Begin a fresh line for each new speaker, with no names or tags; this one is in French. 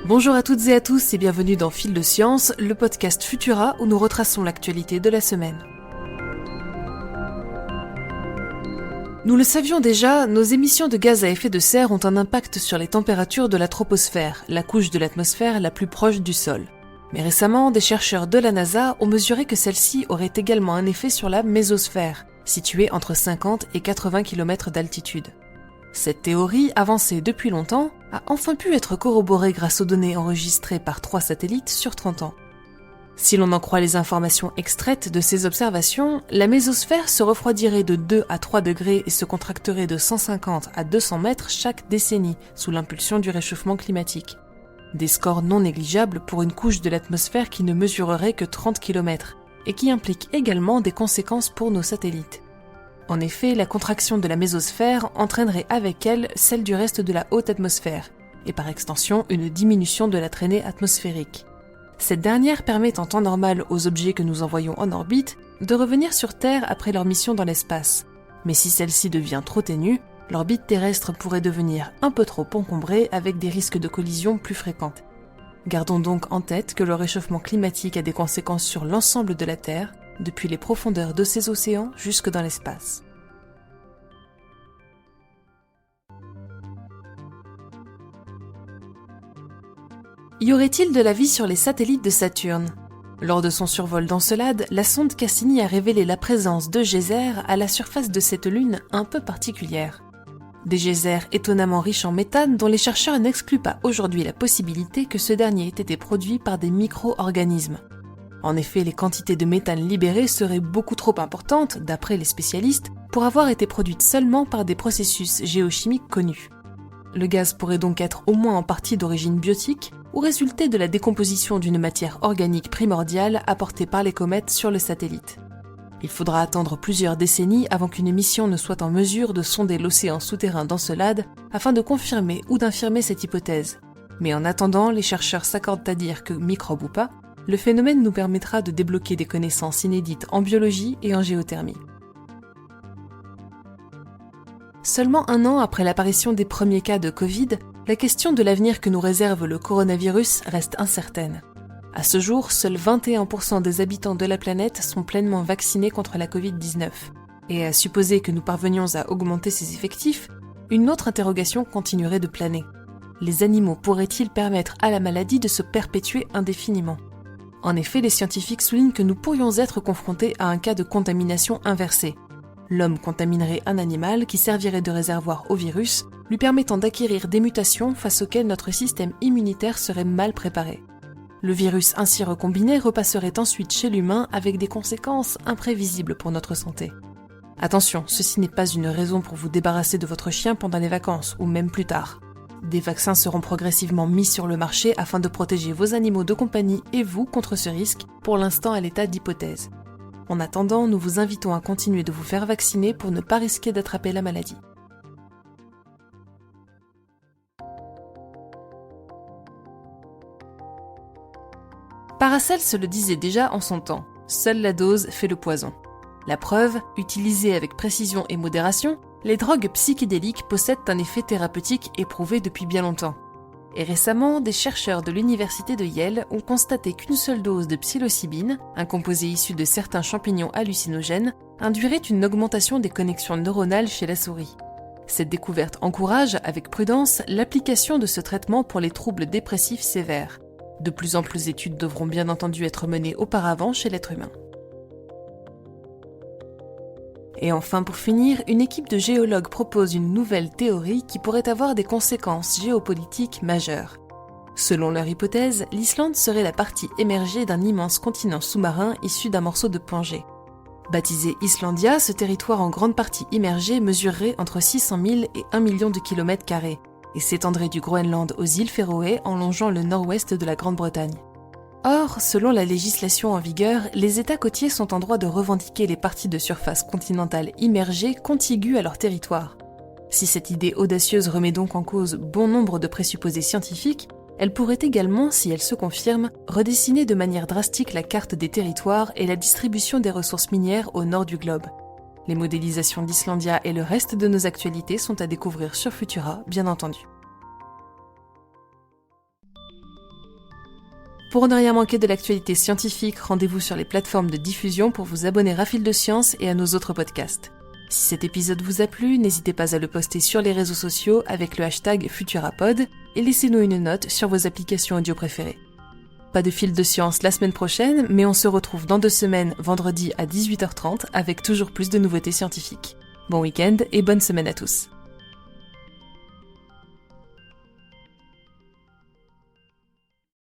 Bonjour à toutes et à tous et bienvenue dans Fil de Science, le podcast Futura où nous retraçons l'actualité de la semaine. Nous le savions déjà, nos émissions de gaz à effet de serre ont un impact sur les températures de la troposphère, la couche de l'atmosphère la plus proche du sol. Mais récemment, des chercheurs de la NASA ont mesuré que celle-ci aurait également un effet sur la mésosphère, située entre 50 et 80 km d'altitude. Cette théorie, avancée depuis longtemps, a enfin pu être corroborée grâce aux données enregistrées par 3 satellites sur 30 ans. Si l'on en croit les informations extraites de ces observations, la mésosphère se refroidirait de 2 à 3 degrés et se contracterait de 150 à 200 mètres chaque décennie sous l'impulsion du réchauffement climatique. Des scores non négligeables pour une couche de l'atmosphère qui ne mesurerait que 30 km et qui implique également des conséquences pour nos satellites. En effet, la contraction de la mésosphère entraînerait avec elle celle du reste de la haute atmosphère, et par extension une diminution de la traînée atmosphérique. Cette dernière permet en temps normal aux objets que nous envoyons en orbite de revenir sur Terre après leur mission dans l'espace. Mais si celle-ci devient trop ténue, l'orbite terrestre pourrait devenir un peu trop encombrée avec des risques de collision plus fréquentes. Gardons donc en tête que le réchauffement climatique a des conséquences sur l'ensemble de la Terre, depuis les profondeurs de ses océans jusque dans l'espace. Y aurait-il de la vie sur les satellites de Saturne ? Lors de son survol d'Encelade, la sonde Cassini a révélé la présence de geysers à la surface de cette lune un peu particulière. Des geysers étonnamment riches en méthane dont les chercheurs n'excluent pas aujourd'hui la possibilité que ce dernier ait été produit par des micro-organismes. En effet, les quantités de méthane libérées seraient beaucoup trop importantes, d'après les spécialistes, pour avoir été produites seulement par des processus géochimiques connus. Le gaz pourrait donc être au moins en partie d'origine biotique ou résulter de la décomposition d'une matière organique primordiale apportée par les comètes sur le satellite. Il faudra attendre plusieurs décennies avant qu'une mission ne soit en mesure de sonder l'océan souterrain d'Encelade afin de confirmer ou d'infirmer cette hypothèse. Mais en attendant, les chercheurs s'accordent à dire que, microbe ou pas, le phénomène nous permettra de débloquer des connaissances inédites en biologie et en géothermie. Seulement un an après l'apparition des premiers cas de Covid, la question de l'avenir que nous réserve le coronavirus reste incertaine. À ce jour, seuls 21% des habitants de la planète sont pleinement vaccinés contre la Covid-19. Et à supposer que nous parvenions à augmenter ces effectifs, une autre interrogation continuerait de planer. Les animaux pourraient-ils permettre à la maladie de se perpétuer indéfiniment ? En effet, les scientifiques soulignent que nous pourrions être confrontés à un cas de contamination inversée. L'homme contaminerait un animal qui servirait de réservoir au virus, lui permettant d'acquérir des mutations face auxquelles notre système immunitaire serait mal préparé. Le virus ainsi recombiné repasserait ensuite chez l'humain avec des conséquences imprévisibles pour notre santé. Attention, ceci n'est pas une raison pour vous débarrasser de votre chien pendant les vacances ou même plus tard. Des vaccins seront progressivement mis sur le marché afin de protéger vos animaux de compagnie et vous contre ce risque, pour l'instant à l'état d'hypothèse. En attendant, nous vous invitons à continuer de vous faire vacciner pour ne pas risquer d'attraper la maladie. Paracelse le disait déjà en son temps, seule la dose fait le poison. La preuve, utilisée avec précision et modération, les drogues psychédéliques possèdent un effet thérapeutique éprouvé depuis bien longtemps. Et récemment, des chercheurs de l'université de Yale ont constaté qu'une seule dose de psilocybine, un composé issu de certains champignons hallucinogènes, induirait une augmentation des connexions neuronales chez la souris. Cette découverte encourage, avec prudence, l'application de ce traitement pour les troubles dépressifs sévères. De plus en plus d'études devront bien entendu être menées auparavant chez l'être humain. Et enfin, pour finir, une équipe de géologues propose une nouvelle théorie qui pourrait avoir des conséquences géopolitiques majeures. Selon leur hypothèse, l'Islande serait la partie émergée d'un immense continent sous-marin issu d'un morceau de Pangée. Baptisé Islandia, ce territoire en grande partie immergé mesurerait entre 600 000 et 1 million de kilomètres carrés et s'étendrait du Groenland aux îles Féroé en longeant le nord-ouest de la Grande-Bretagne. Or, selon la législation en vigueur, les États côtiers sont en droit de revendiquer les parties de surface continentale immergées contiguës à leur territoire. Si cette idée audacieuse remet donc en cause bon nombre de présupposés scientifiques, elle pourrait également, si elle se confirme, redessiner de manière drastique la carte des territoires et la distribution des ressources minières au nord du globe. Les modélisations d'Islandia et le reste de nos actualités sont à découvrir sur Futura, bien entendu. Pour ne rien manquer de l'actualité scientifique, rendez-vous sur les plateformes de diffusion pour vous abonner à Fil de Science et à nos autres podcasts. Si cet épisode vous a plu, n'hésitez pas à le poster sur les réseaux sociaux avec le hashtag Futurapod et laissez-nous une note sur vos applications audio préférées. Pas de Fil de Science la semaine prochaine, mais on se retrouve dans 2 semaines, vendredi à 18h30, avec toujours plus de nouveautés scientifiques. Bon week-end et bonne semaine à tous.